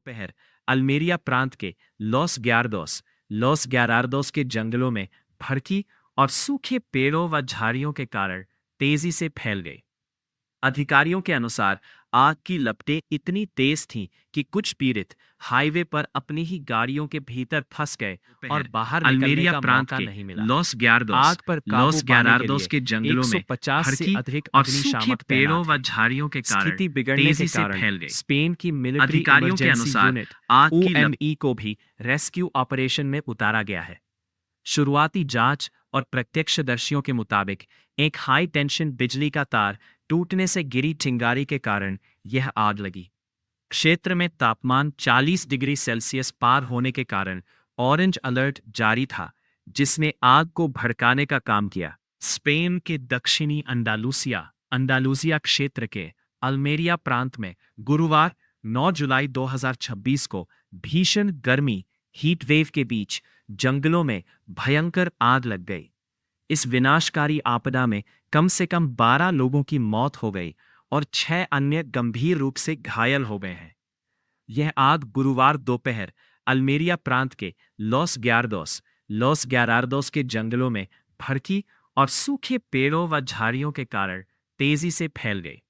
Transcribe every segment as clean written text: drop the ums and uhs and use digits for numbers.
दोपहर अल्मेरिया प्रांत के लॉस ग्यारार्दोस के जंगलों में भड़की और सूखे पेड़ों व झाड़ियों के कारण तेजी से फैल गई। अधिकारियों के अनुसार आग की लपटें इतनी तेज थीं कि कुछ पीड़ित हाईवे पर अपनी ही गाड़ियों के भीतर फंस गए और बाहर निकलने अल्मेरिया का प्रांत मौका के नहीं मिला। आग पर काबू लॉस पाने के ग्यारार्दोस लिए के जंगलों में 150 से भड़की अधिक और सूखे अग्निशामक पेड़ों तैनात व हैं। झाड़ियों के कारण स्थिति बिगड़ने के तेजी से कारण फैल गई। स्पेन की मिलिट्री अधिकारियों के इमरजेंसी अनुसार यूनिट आग की OME को भी रेस्क्यू ऑपरेशन में उतारा गया है। शुरुआती जांच और प्रत्यक्षदर्शियों के मुताबिक एक हाई टेंशन बिजली का तार टूटने से गिरी चिंगारी के कारण यह आग लगी। क्षेत्र में तापमान 40 डिग्री सेल्सियस पार होने के कारण ऑरेंज अलर्ट जारी था, जिसने आग को भड़काने का काम किया। स्पेन के दक्षिणी अंडालूसिया क्षेत्र के अल्मेरिया प्रांत में गुरुवार 9 जुलाई 2026 को भीषण गर्मी हीट वेव के बीच जंगलों में भयंकर आग लग गई। इस विनाशकारी आपदा में कम से कम 12 लोगों की मौत हो गई और 6 अन्य गंभीर रूप से घायल हो गए हैं। यह आग गुरुवार दोपहर अल्मेरिया प्रांत के लॉस ग्यारार्दोस के जंगलों में भड़की और सूखे पेड़ों व झाड़ियों के कारण तेजी से फैल गई।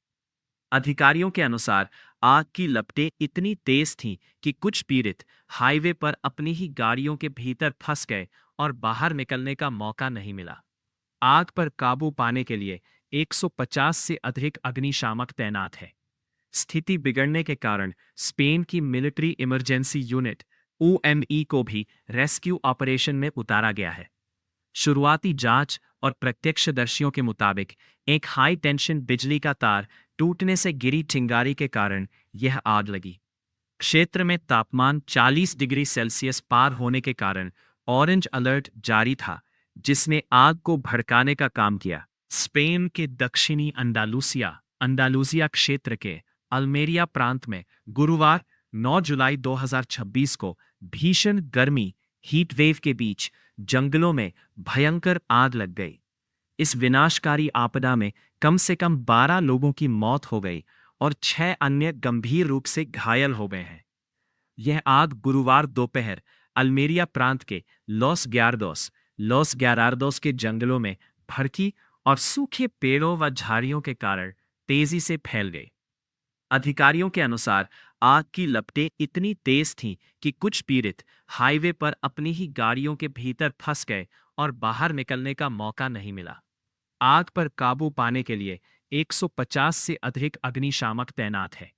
अधिकारियों के अनुसार आग की लपटें इतनी तेज थीं कि कुछ पीड़ित हाईवे पर अपनी ही गाड़ियों के भीतर फंस गए और बाहर निकलने का मौका नहीं मिला। आग पर काबू पाने के लिए 150 से अधिक अग्निशामक तैनात है। स्थिति बिगड़ने के कारण स्पेन की मिलिट्री इमरजेंसी यूनिट OME को भी रेस्क्यू ऑपरेशन में उतारा गया है। शुरुआती जांच और प्रत्यक्षदर्शियों के मुताबिक एक हाई टेंशन बिजली का तार टूटने से गिरी चिंगारी के कारण यह आग लगी। क्षेत्र में तापमान 40 डिग्री सेल्सियस पार होने के कारण ऑरेंज अलर्ट जारी था, जिसने आग को भड़काने का काम किया। स्पेन के दक्षिणी अंडालूसिया क्षेत्र के अल्मेरिया प्रांत में गुरुवार 9 जुलाई 2026 को भीषण गर्मी हीट वेव के बीच जंगलों में भयंकर आग लग गई। इस विनाशकारी आपदा में कम से कम 12 लोगों की मौत हो गई और 6 अन्य गंभीर रूप से घायल हो गए हैं। यह आग गुरुवार दोपहर अल्मेरिया प्रांत के लॉस ग्यारार्दोस के जंगलों में भड़की और सूखे पेड़ों व झाड़ियों के कारण तेजी से फैल गई। अधिकारियों के अनुसार आग की लपटें इतनी तेज थीं कि कुछ पीड़ित हाईवे पर अपनी ही गाड़ियों के भीतर फंस गए और बाहर निकलने का मौका नहीं मिला। आग पर काबू पाने के लिए 150 से अधिक अग्निशामक तैनात है।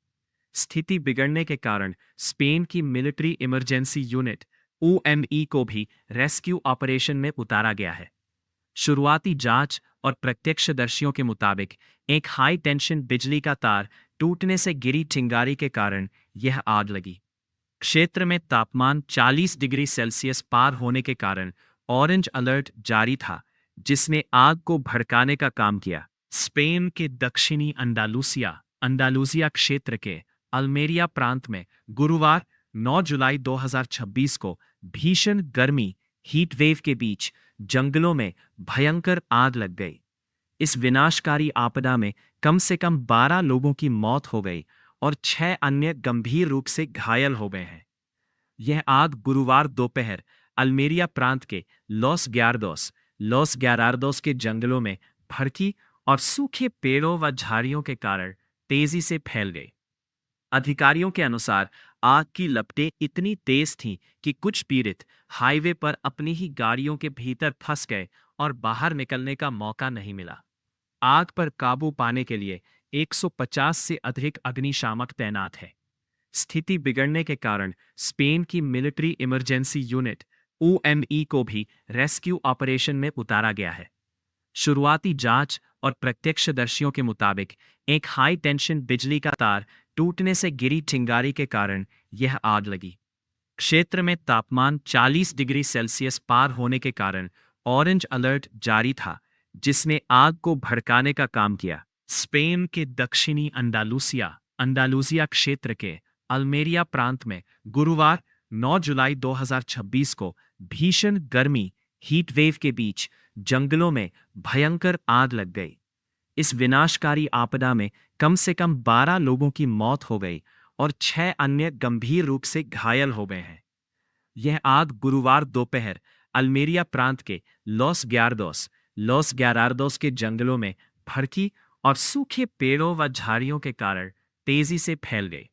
स्थिति बिगड़ने के कारण स्पेन की मिलिट्री इमरजेंसी यूनिट OME को भी रेस्क्यू ऑपरेशन में उतारा गया है। शुरुआती जांच और प्रत्यक्षदर्शियों के मुताबिक एक हाई टेंशन बिजली का तार टूटने से गिरी चिंगारी के कारण यह आग लगी। क्षेत्र में तापमान 40 डिग्री सेल्सियस पार होने के कारण ऑरेंज अलर्ट जारी था, जिसने आग को भड़काने का काम किया। स्पेन के दक्षिणी अंडालूसिया क्षेत्र के अल्मेरिया प्रांत में गुरुवार 9 जुलाई 2026 को भीषण गर्मी हीट वेव के बीच जंगलों में भयंकर आग लग गई। इस विनाशकारी आपदा में कम से कम 12 लोगों की मौत हो गई और 6 अन्य गंभीर रूप से घायल हो गए हैं। यह आग गुरुवार दोपहर अल्मेरिया प्रांत के लॉस ग्यारार्दोस के जंगलों में भड़की और सूखे पेड़ों व झाड़ियों के कारण तेजी से फैल गई। अधिकारियों के अनुसार आग की लपटें इतनी तेज थीं कि कुछ पीड़ित हाईवे पर अपनी ही गाड़ियों के भीतर फंस गए और बाहर निकलने का मौका नहीं मिला। आग पर काबू पाने के लिए 150 से अधिक अग्निशामक तैनात है। स्थिति बिगड़ने के कारण स्पेन की मिलिट्री इमरजेंसी यूनिट OME को भी रेस्क्यू ऑपरेशन में उतारा गया है। शुरुआती जांच और प्रत्यक्षदर्शियों के मुताबिक एक हाई टेंशन बिजली का तार टूटने से गिरी चिंगारी के कारण यह आग लगी। क्षेत्र में तापमान 40 डिग्री सेल्सियस पार होने के कारण ऑरेंज अलर्ट जारी था, जिसने आग को भड़काने का काम किया। स्पेन के दक्षिणी अंडालूसिया क्षेत्र के अल्मेरिया प्रांत में गुरुवार 9 जुलाई 2026 को भीषण गर्मी हीट वेव के बीच जंगलों में भयंकर आग लग गई। इस विनाशकारी आपदा में कम से कम 12 लोगों की मौत हो गई और 6 अन्य गंभीर रूप से घायल हो गए हैं। यह आग गुरुवार दोपहर अल्मेरिया प्रांत के लॉस ग्यारार्दोस के जंगलों में भड़की और सूखे पेड़ों व झाड़ियों के कारण तेजी से फैल गई।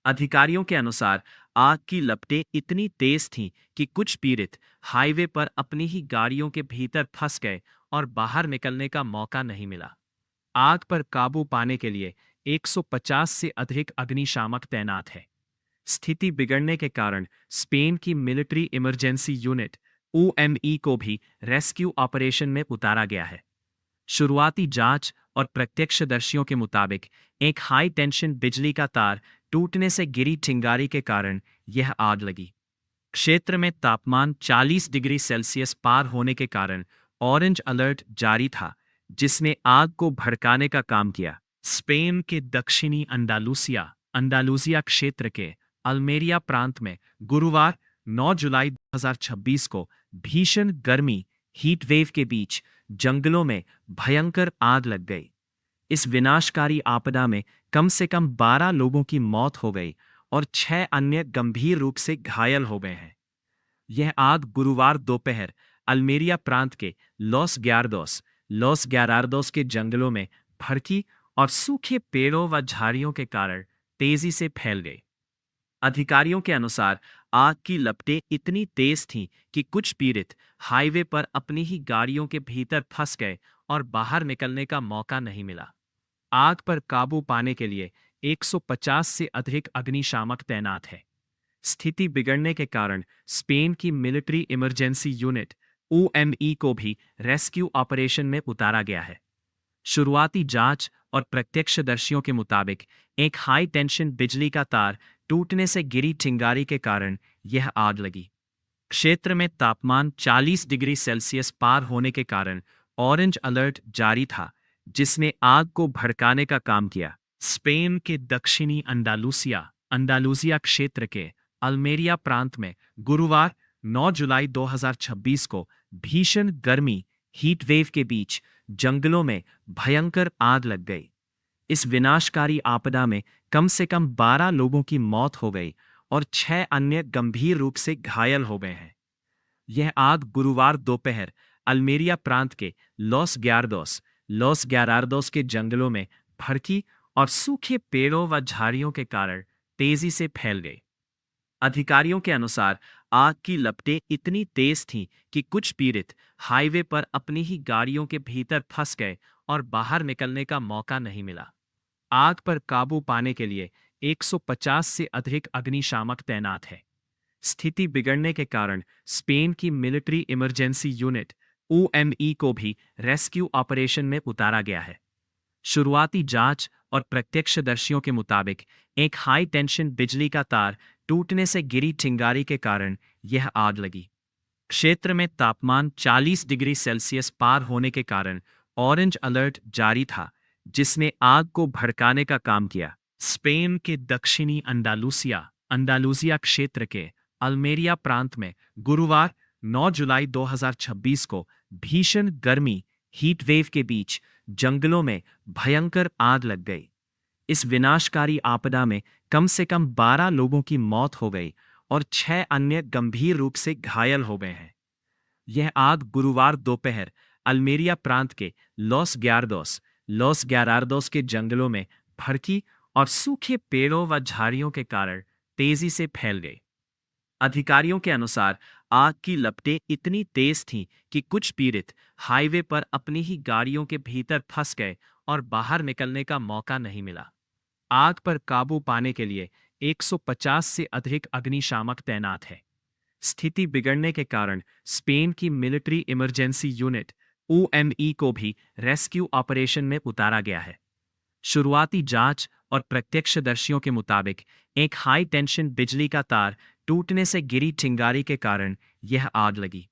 अधिकारियों के अनुसार आग की लपटें इतनी तेज थीं कि कुछ पीड़ित हाईवे पर अपनी ही गाड़ियों के भीतर फंस गए और बाहर निकलने का मौका नहीं मिला। आग पर काबू पाने के लिए 150 से अधिक अग्निशामक तैनात है। स्थिति बिगड़ने के कारण स्पेन की मिलिट्री इमरजेंसी यूनिट OME को भी रेस्क्यू ऑपरेशन में उतारा गया है। शुरुआती जांच और प्रत्यक्षदर्शियों के मुताबिक एक हाई टेंशन बिजली का तार टूटने से गिरी चिंगारी के कारण यह आग लगी। क्षेत्र में तापमान 40 डिग्री सेल्सियस पार होने के कारण ऑरेंज अलर्ट जारी था, जिसने आग को भड़काने का काम किया। स्पेन के दक्षिणी अंडालूसिया क्षेत्र के अल्मेरिया प्रांत में गुरुवार 9 जुलाई 2026 को भीषण गर्मी हीट वेव के बीच जंगलों में भयंकर आग लग गई। इस विनाशकारी आपदा में कम से कम 12 लोगों की मौत हो गई और 6 अन्य गंभीर रूप से घायल हो गए हैं। यह आग गुरुवार दोपहर अल्मेरिया प्रांत के लॉस ग्यारार्दोस के जंगलों में भड़की और सूखे पेड़ों व झाड़ियों के कारण तेजी से फैल गई। अधिकारियों के अनुसार आग की लपटें इतनी तेज थीं कि कुछ पीड़ित हाईवे पर अपनी ही गाड़ियों के भीतर फंस गए और बाहर निकलने का मौका नहीं मिला। आग पर काबू पाने के लिए 150 से अधिक अग्निशामक तैनात है। स्थिति बिगड़ने के कारण स्पेन की मिलिट्री इमरजेंसी यूनिट OME को भी रेस्क्यू ऑपरेशन में उतारा गया है। शुरुआती जांच और प्रत्यक्षदर्शियों के मुताबिक एक हाई टेंशन बिजली का तार टूटने से गिरी चिंगारी के कारण यह आग लगी। क्षेत्र में तापमान 40 डिग्री सेल्सियस पार होने के कारण ऑरेंज अलर्ट जारी था, जिसने आग को भड़काने का काम किया। स्पेन के दक्षिणी अंडालूसिया क्षेत्र के अल्मेरिया प्रांत में गुरुवार 9 जुलाई 2026 को भीषण गर्मी हीट वेव के बीच जंगलों में भयंकर आग लग गई। इस विनाशकारी आपदा में कम से कम 12 लोगों की मौत हो गई और 6 अन्य गंभीर रूप से घायल हो गए हैं। यह आग गुरुवार दोपहर अल्मेरिया प्रांत के लॉस ग्यारार्दोस के जंगलों में भड़की और सूखे पेड़ों व झाड़ियों के कारण तेजी से फैल गई। अधिकारियों के अनुसार आग की लपटें इतनी तेज थीं कि कुछ पीड़ित हाईवे पर अपनी ही गाड़ियों के भीतर फंस गए और बाहर निकलने का मौका नहीं मिला। आग पर काबू पाने के लिए 150 से अधिक अग्निशामक तैनात है। स्थिति बिगड़ने के कारण स्पेन की मिलिट्री इमरजेंसी यूनिट OME को भी रेस्क्यू ऑपरेशन में उतारा गया है। शुरुआती जांच और प्रत्यक्षदर्शियों के मुताबिक एक हाई टेंशन बिजली का तार टूटने से गिरी चिंगारी के कारण यह आग लगी। क्षेत्र में तापमान 40 डिग्री सेल्सियस पार होने के कारण ऑरेंज अलर्ट जारी था, जिसने आग को भड़काने का काम किया। स्पेन के दक्षिणी अंडालूसिया क्षेत्र के अल्मेरिया प्रांत में गुरुवार 9 जुलाई 2026 को भीषण गर्मी हीट वेव के बीच जंगलों में भयंकर आग लग गई। इस विनाशकारी आपदा में कम से कम 12 लोगों की मौत हो गई और 6 अन्य गंभीर रूप से घायल हो गए हैं। यह आग गुरुवार दोपहर अल्मेरिया प्रांत के लॉस ग्यारार्दोस के जंगलों में भड़की और सूखे पेड़ों व झाड़ियों के कारण तेजी से फैल गई। अधिकारियों के अनुसार आग की लपटें इतनी तेज थीं कि कुछ पीड़ित हाईवे पर अपनी ही गाड़ियों के भीतर फंस गए और बाहर निकलने का मौका नहीं मिला। आग पर काबू पाने के लिए 150 से अधिक अग्निशामक तैनात है। स्थिति बिगड़ने के कारण स्पेन की मिलिट्री इमरजेंसी यूनिट OME को भी रेस्क्यू ऑपरेशन में उतारा गया है। शुरुआती जांच और प्रत्यक्षदर्शियों के मुताबिक एक हाई टेंशन बिजली का तार टूटने से गिरी चिंगारी के कारण यह आग लगी।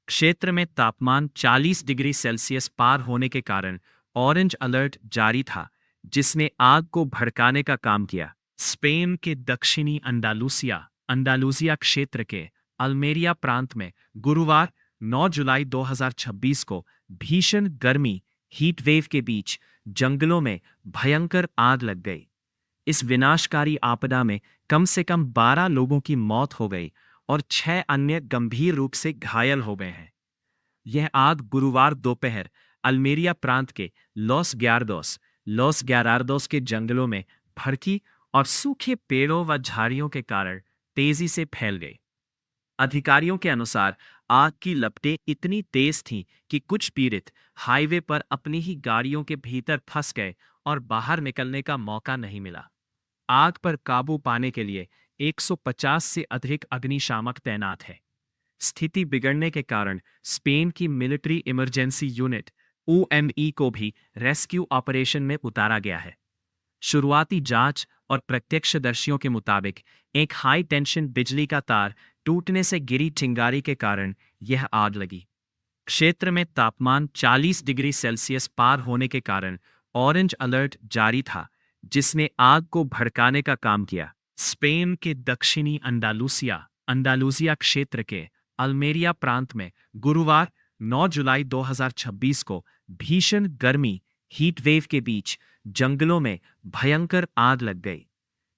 क्षेत्र में तापमान 40 डिग्री सेल्सियस पार होने के कारण ऑरेंज अलर्ट जारी था, जिसने आग को भड़काने का काम किया। स्पेन के दक्षिणी अंडालूसिया क्षेत्र के अल्मेरिया प्रांत में गुरुवार 9 जुलाई 2026 को भीषण गर्मी हीट वेव के बीच जंगलों में भयंकर आग लग गई। इस विनाशकारी आपदा में कम से कम 12 लोगों की मौत हो गई और 6 अन्य गंभीर रूप से घायल हो गए हैं। यह आग गुरुवार दोपहर अल्मेरिया प्रांत के लॉस ग्यारार्दोस के जंगलों में भड़की और सूखे पेड़ों व झाड़ियों के कारण तेजी से फैल गई। अधिकारियों के अनुसार आग की लपटें इतनी तेज थीं कि कुछ पीड़ित हाईवे पर अपनी ही गाड़ियों के भीतर फंस गए और बाहर निकलने का मौका नहीं मिला। आग पर काबू पाने के लिए 150 से अधिक अग्निशामक तैनात है। स्थिति बिगड़ने के कारण स्पेन की मिलिट्री इमरजेंसी यूनिट OME को भी रेस्क्यू ऑपरेशन में उतारा गया है। शुरुआती जांच और प्रत्यक्षदर्शियों के मुताबिक एक हाई टेंशन बिजली का तार टूटने से गिरी चिंगारी के कारण यह आग लगी। क्षेत्र में तापमान 40 डिग्री सेल्सियस पार होने के कारण ऑरेंज अलर्ट जारी था, जिसने आग को भड़काने का काम किया। स्पेन के दक्षिणी अंडालूसिया क्षेत्र के अल्मेरिया प्रांत में गुरुवार 9 जुलाई 2026 को भीषण गर्मी हीट वेव के बीच जंगलों में भयंकर आग लग गई।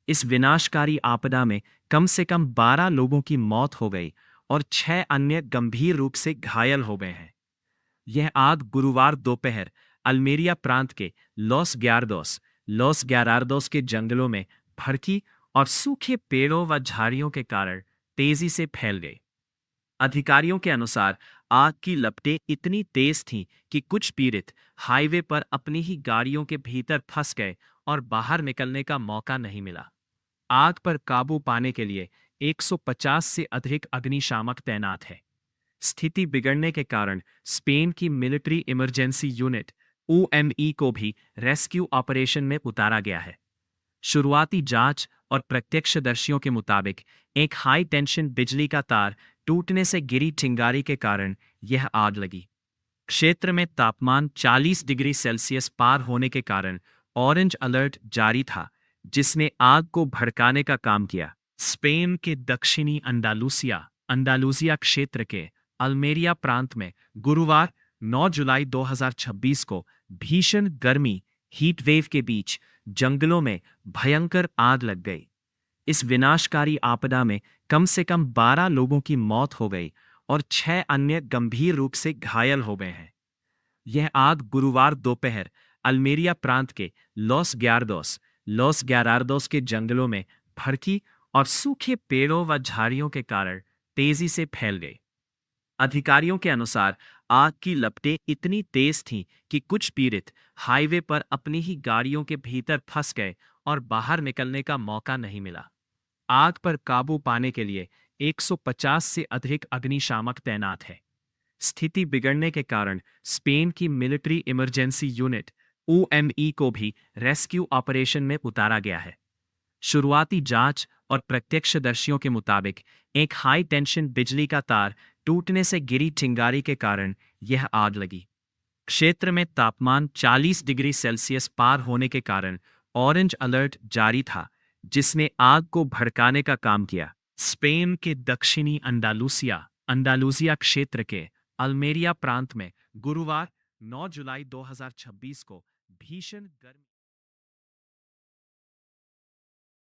इस विनाशकारी आपदा में कम से कम 12 लोगों की मौत हो गई और 6 अन्य गंभीर रूप से घायल हो गए हैं। यह आग गुरुवार दोपहर अल्मेरिया प्रांत के लॉस ग्यारार्दोस के जंगलों में भड़की और सूखे पेड़ों व झाड़ियों के कारण तेजी से फैल गई। अधिकारियों के अनुसार आग की लपटें इतनी तेज थीं कि कुछ पीड़ित हाईवे पर अपनी ही गाड़ियों के भीतर फंस गए और बाहर निकलने का मौका नहीं मिला। आग पर काबू पाने के लिए 150 से अधिक अग्निशामक तैनात है। स्थिति बिगड़ने के कारण स्पेन की मिलिट्री इमरजेंसी यूनिट OME को भी रेस्क्यू ऑपरेशन में उतारा गया है। शुरुआती जांच और प्रत्यक्षदर्शियों के मुताबिक एक हाई टेंशन बिजली का तार टूटने से गिरी चिंगारी के कारण यह आग लगी। क्षेत्र में तापमान 40 डिग्री सेल्सियस पार होने के कारण ऑरेंज अलर्ट जारी था, जिसने आग को भड़काने का काम किया। स्पेन के दक्षिणी अंडालूसिया क्षेत्र के अल्मेरिया प्रांत में गुरुवार 9 जुलाई 2026 को भीषण गर्मी हीट वेव के बीच जंगलों में भयंकर आग लग गई। इस विनाशकारी आपदा में कम से कम 12 लोगों की मौत हो गई और 6 अन्य गंभीर रूप से घायल हो गए हैं। यह आग गुरुवार दोपहर अल्मेरिया प्रांत के लॉस ग्यारार्दोस के जंगलों में भड़की और सूखे पेड़ों व झाड़ियों के कारण तेजी से फैल गई। अधिकारियों के अनुसार आग की लपटें इतनी तेज थीं कि कुछ पीड़ित हाईवे पर अपनी ही गाड़ियों के भीतर फंस गए और बाहर निकलने का मौका नहीं मिला। आग पर काबू पाने के लिए 150 से अधिक अग्निशामक तैनात है। स्थिति बिगड़ने के कारण स्पेन की मिलिट्री इमरजेंसी यूनिट OME को भी रेस्क्यू ऑपरेशन में उतारा गया है। शुरुआती जांच और प्रत्यक्षदर्शियों के मुताबिक एक हाई टेंशन बिजली का तार टूटने से गिरी चिंगारी के कारण यह आग लगी। क्षेत्र में तापमान 40 डिग्री सेल्सियस पार होने के कारण ऑरेंज अलर्ट जारी था, जिसने आग को भड़काने का काम किया। स्पेन के दक्षिणी अंडालूसिया क्षेत्र के अल्मेरिया प्रांत में गुरुवार 9 जुलाई 2026 को भीषण गर्मी